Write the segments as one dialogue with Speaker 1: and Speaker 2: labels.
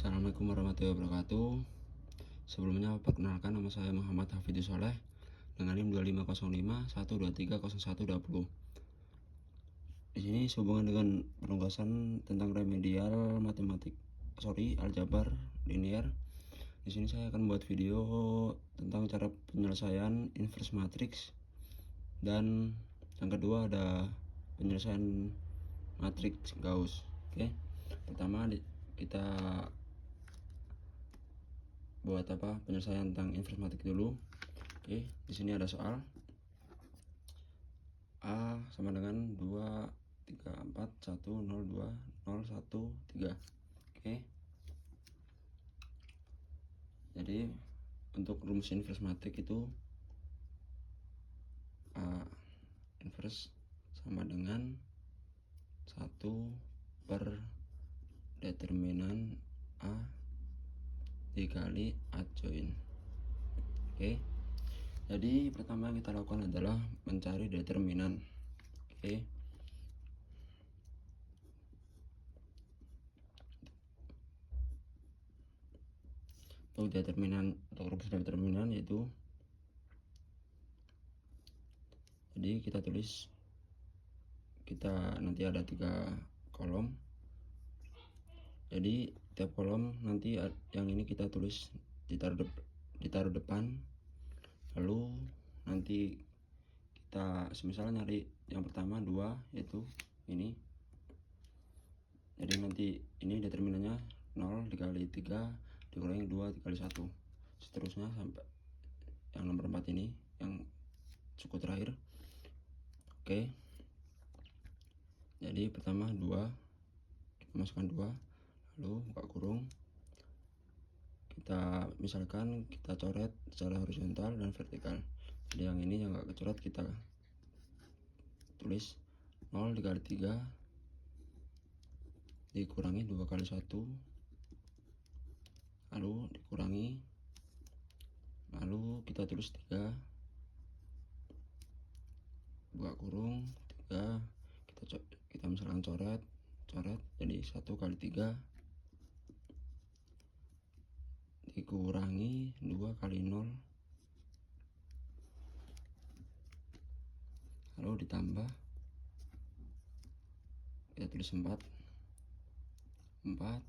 Speaker 1: Assalamualaikum warahmatullahi wabarakatuh. Sebelumnya perkenalkan, nama saya Muhammad Hafidus Soleh dengan NIM 2505 1230120. Di sini sehubungan dengan penugasan tentang remedial aljabar linear. Di sini saya akan membuat video tentang cara penyelesaian inverse matrix, dan yang kedua ada penyelesaian matriks Gauss. Oke. Pertama kita buat penyelesaian tentang inverse matrix dulu. Oke, di sini ada soal A sama dengan 2 3 4 1 0 2 0 1 3. Oke. Jadi untuk rumus inverse matrix itu A inverse sama dengan 1 per determinan A dikali adjoin. Oke. Jadi pertama yang kita lakukan adalah mencari determinan. Oke. Untuk rumus determinan yaitu, jadi kita tulis, kita nanti ada 3 kolom. Jadi tiap kolom nanti yang ini kita tulis ditaruh depan, lalu nanti kita semisal nyari yang pertama 2 yaitu ini. Jadi nanti ini determinannya 0 dikali 3 dikurangi 2 dikali 1, seterusnya sampai yang nomor 4 ini, yang suku terakhir. Oke. Jadi pertama 2, kita masukkan 2, lalu buka kurung, kita misalkan kita coret secara horizontal dan vertikal. Jadi yang ini yang nggak kecoret kita tulis 0 dikali 3 dikurangi 2 kali 1, lalu dikurangi, lalu kita tulis 3, buka kurung 3, kita misalkan coret, jadi 1 kali 3 dikurangi 2 kali 0, lalu ditambah, kita tulis 4, buka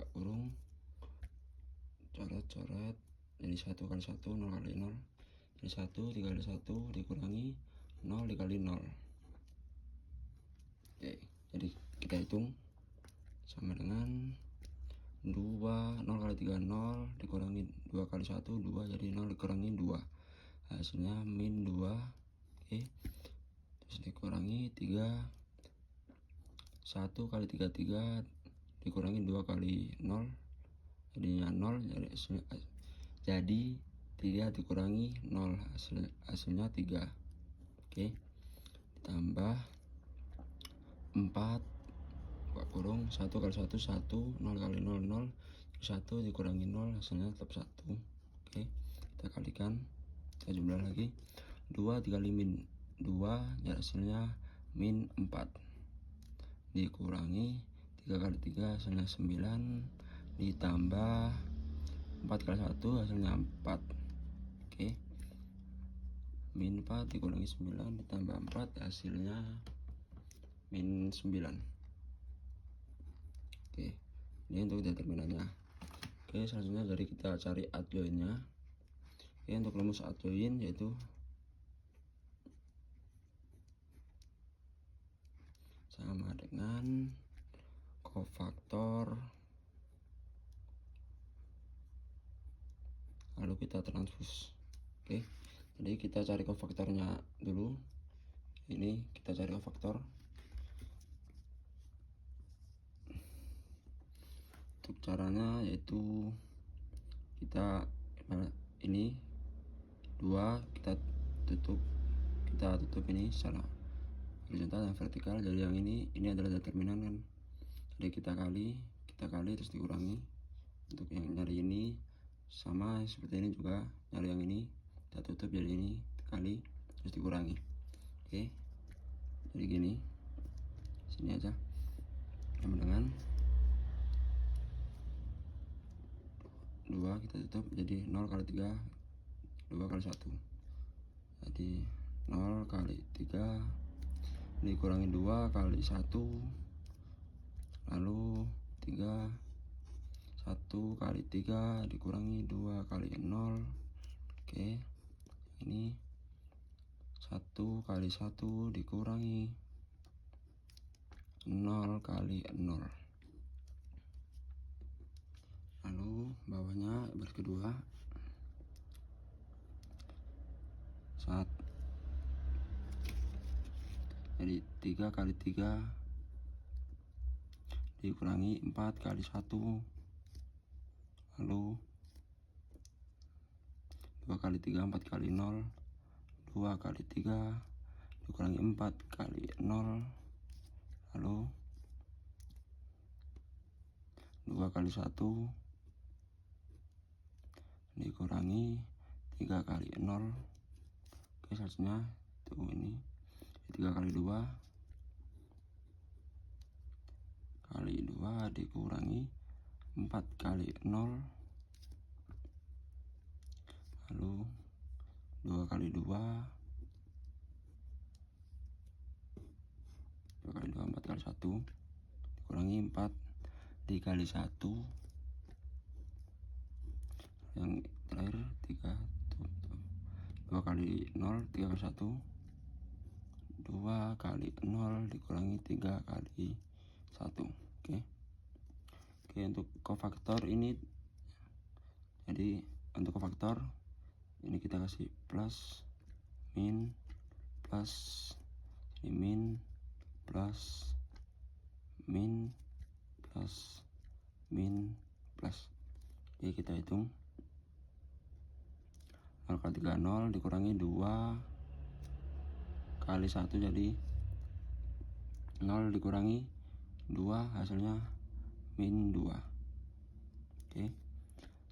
Speaker 1: kurung, coret, jadi 1 kali 1 0 kali 0, jadi 1 dikali 1 dikurangi 0 dikali 0. Oke, jadi kita hitung sama dengan 2, 0 kali 3 0 dikurangi 2 kali 1 2, jadi 0 dikurangi 2, hasilnya min 2. Oke, terus dikurangi 3, 1 kali 3 3 dikurangi 2 kali 0, jadinya 0, jadi 3 dikurangi 0, hasilnya 3. Oke, ditambah 4, buka kurung, 1 kali 1 1, 0 kali 0 0, 1 dikurangi 0, hasilnya tetap 1. Oke, kita kalikan, kita jumlah lagi, 2 dikali min 2, ya hasilnya min 4, dikurangi 3 kali 3 hasilnya 9, ditambah 4 kali 1 hasilnya 4. Oke, min 4 dikurangi 9 ditambah 4 hasilnya min 9. Oke, ini untuk determinannya. Oke, selanjutnya dari kita cari adjoinnya. Oke, untuk rumus adjoin yaitu sama dengan kofaktor, lalu kita transpose. Oke, jadi kita cari kofaktornya dulu. Ini kita cari kofaktor. Untuk caranya yaitu kita ini 2 kita tutup ini secara horizontal dan vertikal. Jadi yang ini adalah determinan kan, jadi kita kali terus dikurangi. Untuk yang nyari ini sama seperti ini juga, nyari yang ini kita tutup, jadi ini kali terus dikurangi. Oke, jadi gini, sini aja sama dengan 2 kita tutup, jadi 0 kali 3 2 kali 1, jadi 0 kali 3 dikurangi 2 kali 1, lalu 3, 1 kali 3 dikurangi 2 kali 0. Oke, ini 1 kali 1 dikurangi 0 kali 0. Lalu bawahnya baris kedua, jadi 3 kali 3 dikurangi 4 kali 1, lalu 2 kali 3 4 kali 0, 2 kali 3 dikurangi 4 kali 0, lalu 2 kali 1 dikurangi 3 kali 0. Oke, selanjutnya itu ini 3 kali 2 dikurangi 4 kali 0, lalu 2 kali 2 4 kali 1 dikurangi 4 dikali 1, yang terakhir 3 2 kali 0 3 kali 1, 2 kali 0 dikurangi 3 kali 1. Oke, untuk kofaktor ini, jadi untuk kofaktor ini kita kasih plus min plus, ini min plus min plus min plus. Oke, kita hitung 0 kali 3 0 dikurangi 2 kali 1, jadi 0 dikurangi 2 hasilnya min 2. Oke,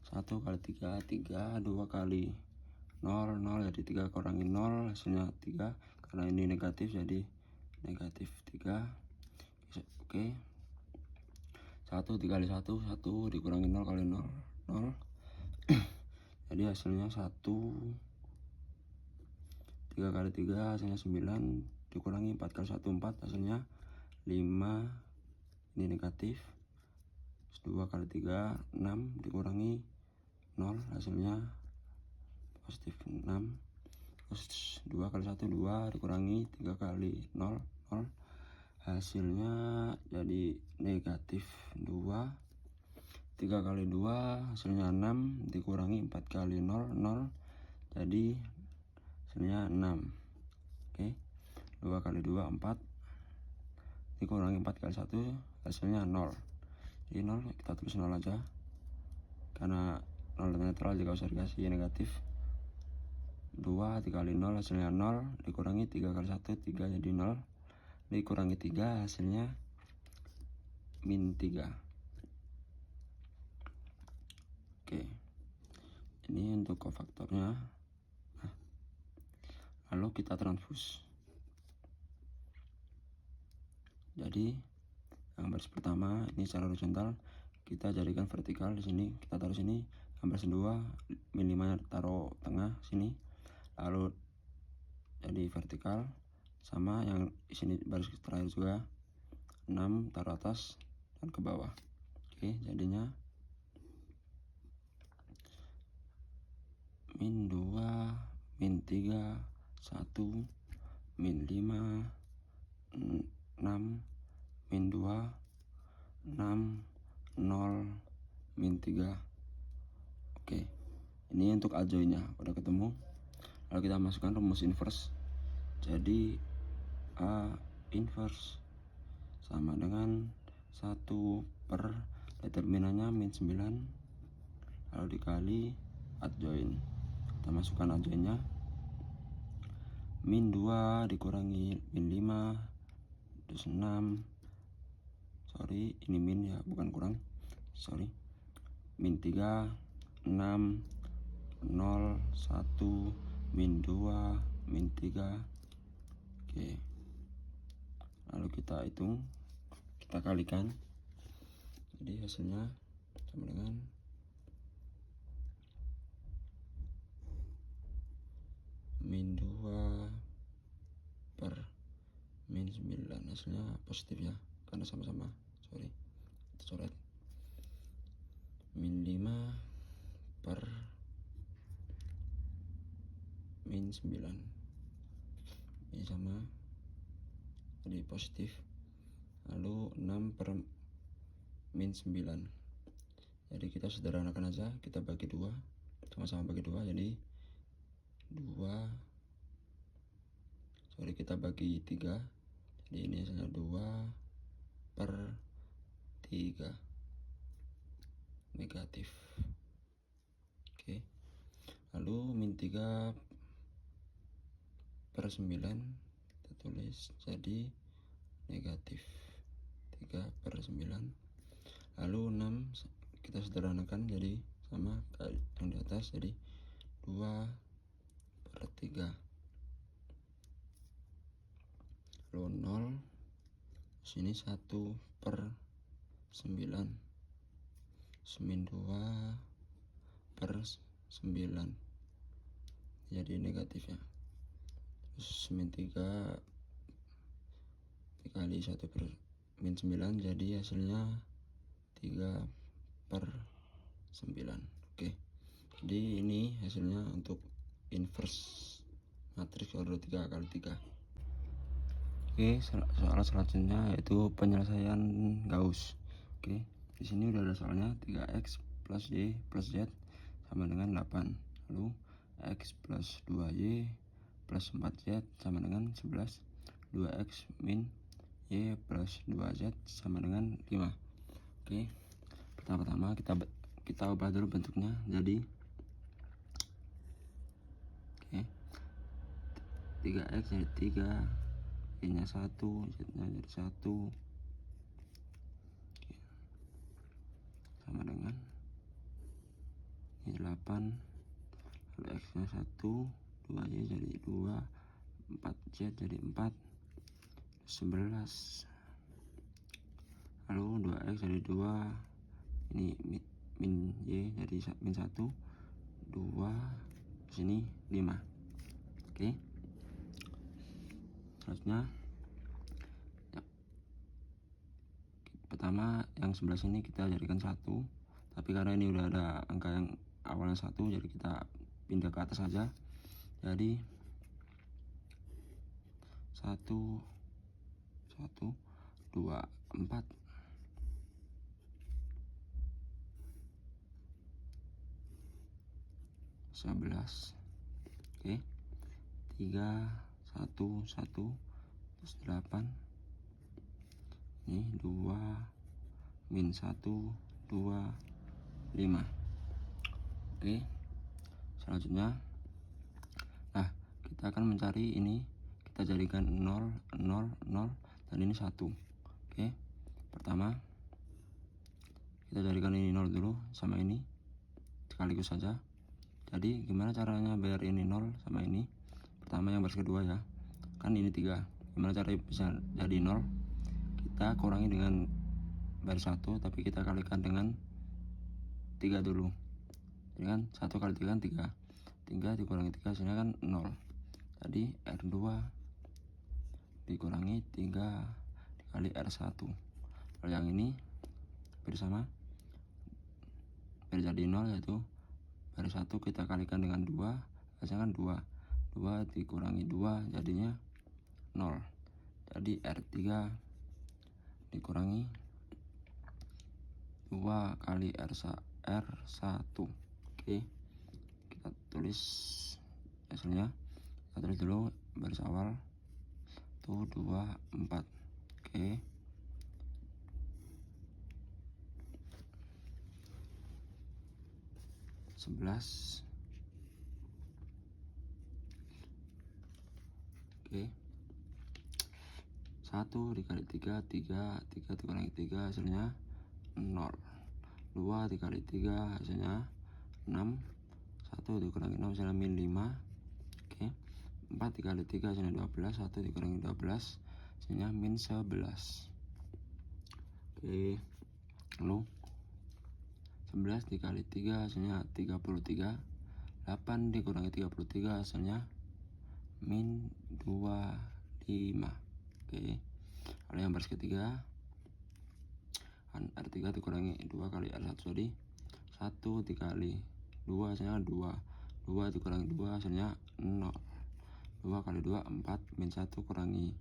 Speaker 1: 1 kali 3 3, 2 kali 0 0, jadi 3 kurangi 0 hasilnya 3, karena ini negatif jadi negatif 3. Oke, 1 3 kali 1 1 dikurangi 0 kali 0 0, jadi hasilnya 1. 3 kali 3 hasilnya 9, dikurangi 4 kali 1 4 hasilnya 5, ini negatif. 2 kali 3 6 dikurangi 0 hasilnya positif 6. Terus 2 kali 1 2 dikurangi 3 kali 0 0, hasilnya jadi negatif 2. 3 kali 2 hasilnya 6 dikurangi 4 kali 0 0, jadi hasilnya 6. Oke, 2 kali 2 4 dikurangi 4 kali 1 hasilnya 0. Jadi 0 kita tulis 0 aja, karena 0 netral jika usah dikasih negatif. 2 dikali 0 hasilnya 0, dikurangi 3 kali 1 3, jadi 0, dikurangi 3 hasilnya min 3. Oke, ini untuk kofaktornya. Nah, lalu kita transpose. Jadi yang baris pertama ini secara horizontal kita jadikan vertikal, di sini kita taruh sini, baris 2 min 5 taruh tengah sini, lalu jadi vertikal, sama yang di sini baris terakhir juga 6 taruh atas dan ke bawah. Oke, jadinya min 2 min 3 1 min 5 6 min 2 6 0 min 3. Oke, ini untuk aljoinnya udah ketemu. Lalu kita masukkan rumus inverse. Jadi A inverse sama dengan 1 per determinannya min 9, lalu dikali adjoin. Kita masukkan adjoinnya, min 2 dikurangi min 5 terus 6, sorry ini min ya bukan kurang, sorry, min 3 6 0 1 min 2 min 3. Oke, lalu kita hitung, kita kalikan, jadi hasilnya sama dengan min 2 per min 9, hasilnya positif ya, karena sama-sama, sorry, kita coret. Min 5 per min 9, ini sama, jadi positif. Lalu 6 per min 9, jadi kita sederhanakan aja, kita bagi 2, sama-sama bagi 2, jadi 2, sorry, kita bagi 3, jadi ini hasilnya 2 per 3, negatif. Oke, lalu min 3 per 9 kita tulis jadi negatif 3 per 9. Lalu 6 kita sederhanakan jadi sama kayak yang di atas, jadi 2 per 3. Lalu 0 sini 1 per 9, min 2 per 9, jadi negatif ya. Terus min 3 dikali 1 per min 9, jadi hasilnya 3 per 9. Oke, jadi ini hasilnya untuk inverse matriks order 3 kali 3. Oke, soal selanjutnya yaitu penyelesaian Gauss. Oke, di sini udah ada soalnya 3x plus y plus z sama dengan 8. Lalu x plus 2y plus 4z sama dengan 11. 2x min y plus 2z sama dengan 5. Oke, pertama-tama kita ubah dulu bentuknya. Jadi oke, 3x jadi 3, y-nya 1, z-nya jadi 1, sama dengan ini 8, lalu x-nya 1, 2y jadi 2, 4z jadi 4, 11, lalu 2x jadi 2, ini min y jadi min 1, 2, sini 5. Oke, selanjutnya ya, pertama yang sebelah sini kita jadikan 1, tapi karena ini udah ada angka yang awalnya 1, jadi kita pindah ke atas saja, jadi 1, 2, 4, 11. Oke, 3, 1, 1, terus 8, ini 2, min 1, 2, 5. Oke, selanjutnya nah kita akan mencari ini, kita jadikan 0, 0, 0, dan ini 1. Oke, pertama kita jadikan ini 0 dulu sama ini sekaligus saja. Jadi gimana caranya biar ini 0 sama ini? Pertama yang baris kedua ya, kan ini 3, gimana cara bisa jadi 0? Kita kurangi dengan baris 1, tapi kita kalikan dengan 3 dulu. Jadi kan 1 kali 3 kan 3, 3 dikurangi 3 hasilnya kan 0. Jadi R2 dikurangi 3 dikali R1. Kalau yang ini bersama biar jadi 0, yaitu baris 1 kita kalikan dengan 2, hasilnya kan 2, 2 dikurangi 2 jadinya 0. Jadi R3 dikurangi 2 kali R1. Oke, kita tulis hasilnya. Kita tulis dulu baris awal tuh 2, 4. Oke, Oke, 1 dikali 3, 3 dikurangi 3 hasilnya 0. 2 dikali 3 hasilnya 6, 1 dikurangi 6 hasilnya min 5. Oke, 4 dikali 3 hasilnya 12, 1 dikurangi 12 hasilnya min 11. Oke, lalu 11 dikali 3 hasilnya 33, 8 dikurangi 33 hasilnya min 25. Oke. Lalu yang baris ketiga, R3 dikurangi 2 kali R1, jadi 1 dikali 2 hasilnya 2. 2 dikurangi 2 hasilnya 0. 2 kali 2 4, min 1 kurangi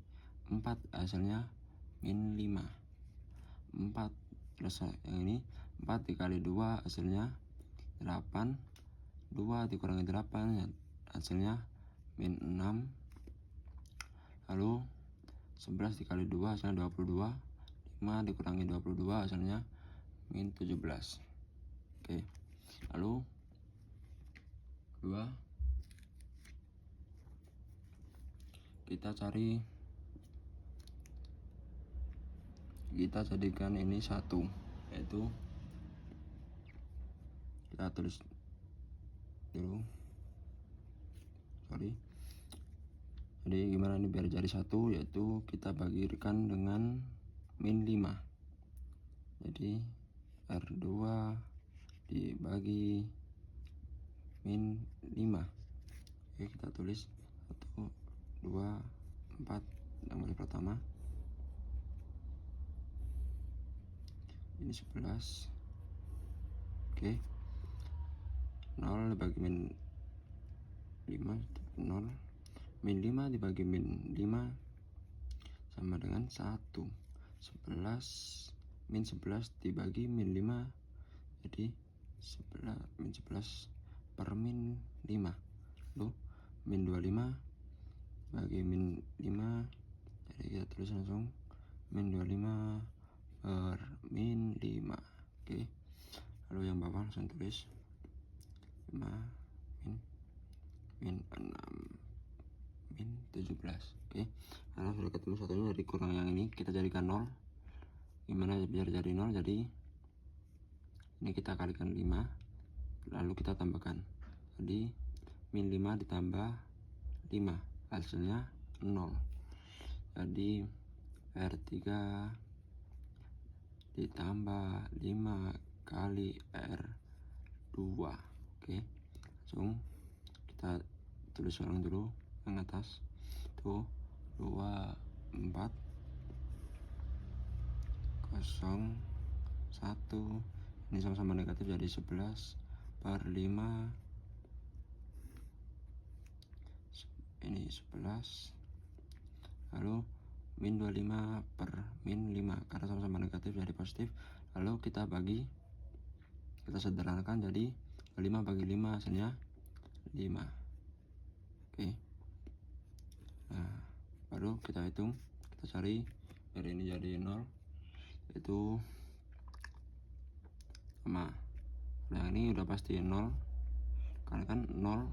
Speaker 1: 4 hasilnya min 5. 4 terus yang ini 4 dikali 2 hasilnya 8. 2 dikurangi 8 hasilnya min 6. Lalu 11 dikali 2 hasilnya 22. 5 dikurangi 22 hasilnya min 17. Oke. Lalu 2 kita jadikan ini 1, yaitu kita tulis dulu, jadi gimana ini biar jadi 1, yaitu kita bagikan dengan min 5, jadi R2 dibagi min 5. Oke, kita tulis 1, 2, 4 yang baris pertama, ini 11. Oke, 0 dibagi min 5, 0. Min 5 dibagi min 5 sama dengan 1. 11 min 11 dibagi min 5, jadi 11 min 11 per min 5. Lalu min 25 bagi min 5, jadi kita tulis langsung min 25 per min 5. Oke. Lalu yang bawah langsung tulis 5 min 6 min 17. Oke, karena sudah ketemu satunya, dari kurang yang ini kita jadikan 0. Gimana biar jadi 0? Jadi ini kita kalikan 5, lalu kita tambahkan, jadi min 5 ditambah 5 hasilnya 0. Jadi R3 ditambah 5 kali R2. Oke, langsung kita tulis ulang dulu yang atas tuh 2, 4, 0, 1. Ini sama-sama negatif, jadi 11 per 5, ini 11. Lalu min 25 per min 5, karena sama-sama negatif jadi positif. Lalu kita bagi, kita sederhanakan, jadi 5 bagi 5 hasilnya 5. Oke. Nah, baru kita hitung, kita cari biar ini jadi 0, itu sama. Nah, ini udah pasti 0, karena kan 0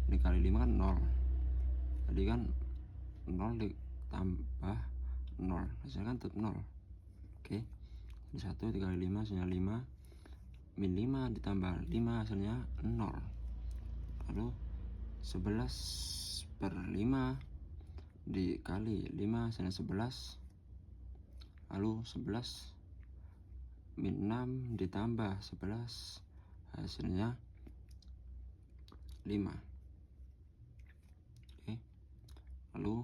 Speaker 1: dikali 5 kan 0, jadi kan 0 ditambah 0 hasilnya kan tetap 0. Oke, jadi 1 dikali 5 hasilnya 5, min 5 ditambah 5 hasilnya 0. Lalu 11 per 5 dikali 5 hasilnya 11. Lalu 11 min 6 ditambah 11 hasilnya 5. Oke. Lalu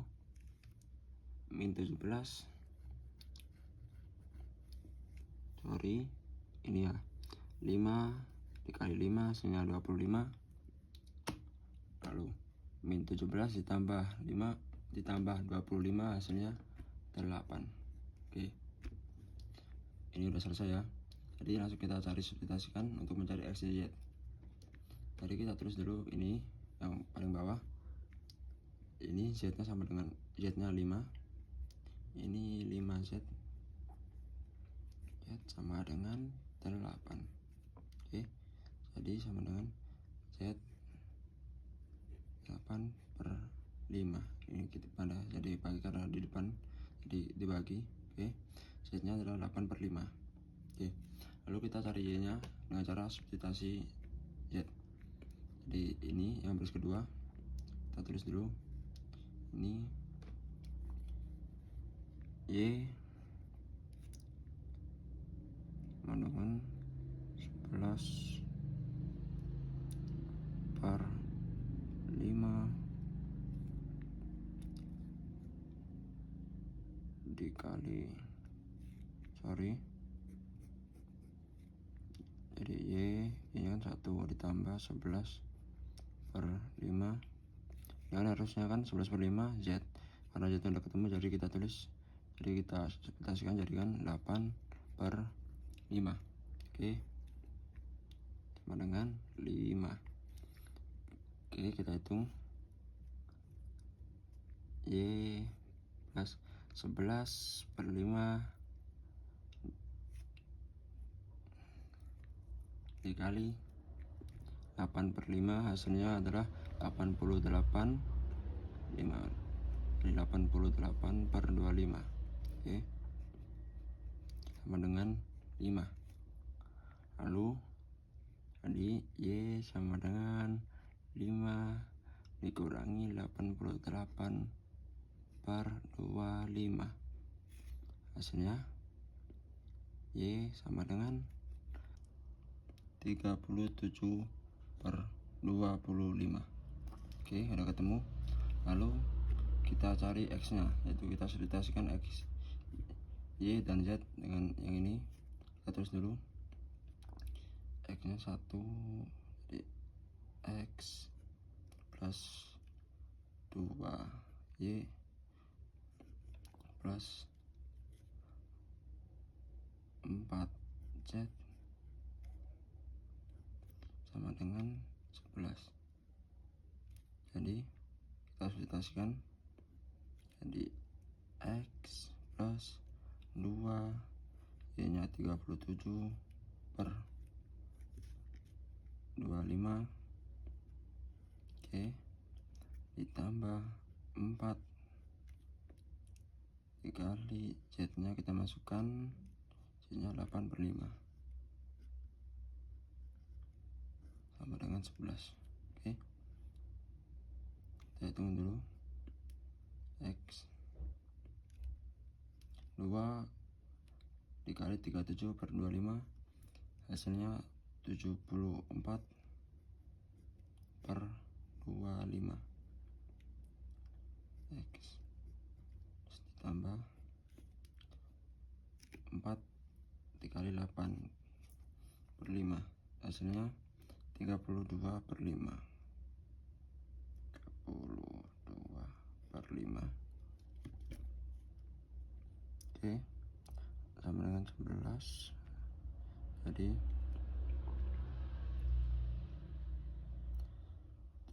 Speaker 1: min 17, ini ya, 5 dikali 5 hasilnya 25. Lalu min 17 ditambah 5 ditambah 25 hasilnya 8. Oke, ini udah selesai ya. Jadi langsung kita cari substitusikan untuk mencari X, Y, Z. Tadi kita tulis dulu ini yang paling bawah, ini Z nya sama dengan Z nya 5, ini 5Z, Z sama dengan 8. Oke, jadi sama dengan Z 8 per 5. Ini kita pada jadi bagi, karena di depan jadi dibagi. Oke, Z nya adalah 8 per 5. Oke, lalu kita cari Y nya dengan cara substitusi Z. Jadi ini yang baris kedua, kita tulis dulu, ini Y sama dengan 11 per 5 dikali jadi Y kan 1 ditambah 11 per 5 ya harusnya kan 11 per 5 Z, karena Z udah ketemu jadi kita tulis, jadi kita multiplikasikan jadikan 8 per 5. Oke, sama dengan 5. Oke, kita hitung Y plus 11 per 5 dikali 8 per 5, hasilnya adalah 88, 5 jadi 88 per 25. Oke, sama dengan 5. Lalu jadi Y sama dengan 5 dikurangi 88 per 25, hasilnya Y sama dengan 37 per 25. Oke, udah ketemu. Lalu kita cari X nya, yaitu kita substitusikan X, Y dan Z dengan yang ini. Kita tulis dulu X nya 1, jadi X plus 2Y plus 4Z sama dengan 11. Jadi kita substitusikan jadi X plus 2 Y nya 37 per 25. Oke, ditambah 4 dikali Z nya kita masukkan, Z nya 8 per 5 sama dengan 11. Oke, kita hitung dulu X 2 dikali 37 per 25, hasilnya 74 per 25 X ditambah 4 dikali 8 per 5, hasilnya 32 per 5. 32 per 5. Oke, sama dengan 11. Jadi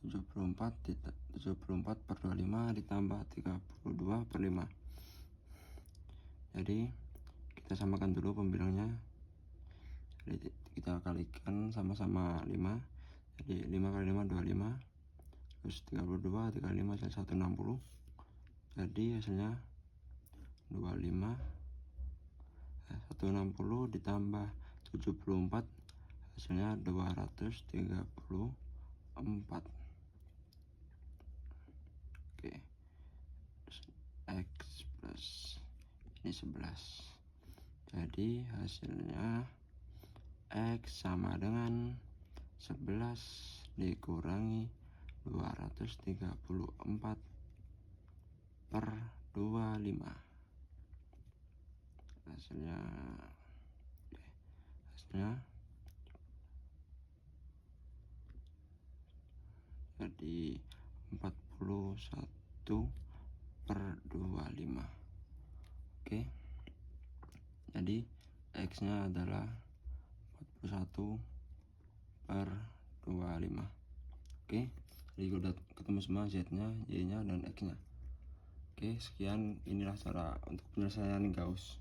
Speaker 1: 74 per 25 ditambah 32 per 5. Jadi kita samakan dulu pembilangnya. Jadi kita kalikan sama-sama 5. Jadi 5 kali 5 25, terus 32 dikali 5 hasil 160. Jadi hasilnya 25, 160 ditambah 74, hasilnya 234. Oke, X plus ini 11. Jadi hasilnya X sama dengan 11 dikurangi 234 per 25. Hasilnya jadi 41 per 25. Oke, jadi X nya adalah 41 per 25. Oke, jadi udah ketemu semua Z nya, Y nya, dan X nya. Oke, sekian, inilah cara untuk penyelesaian Gauss.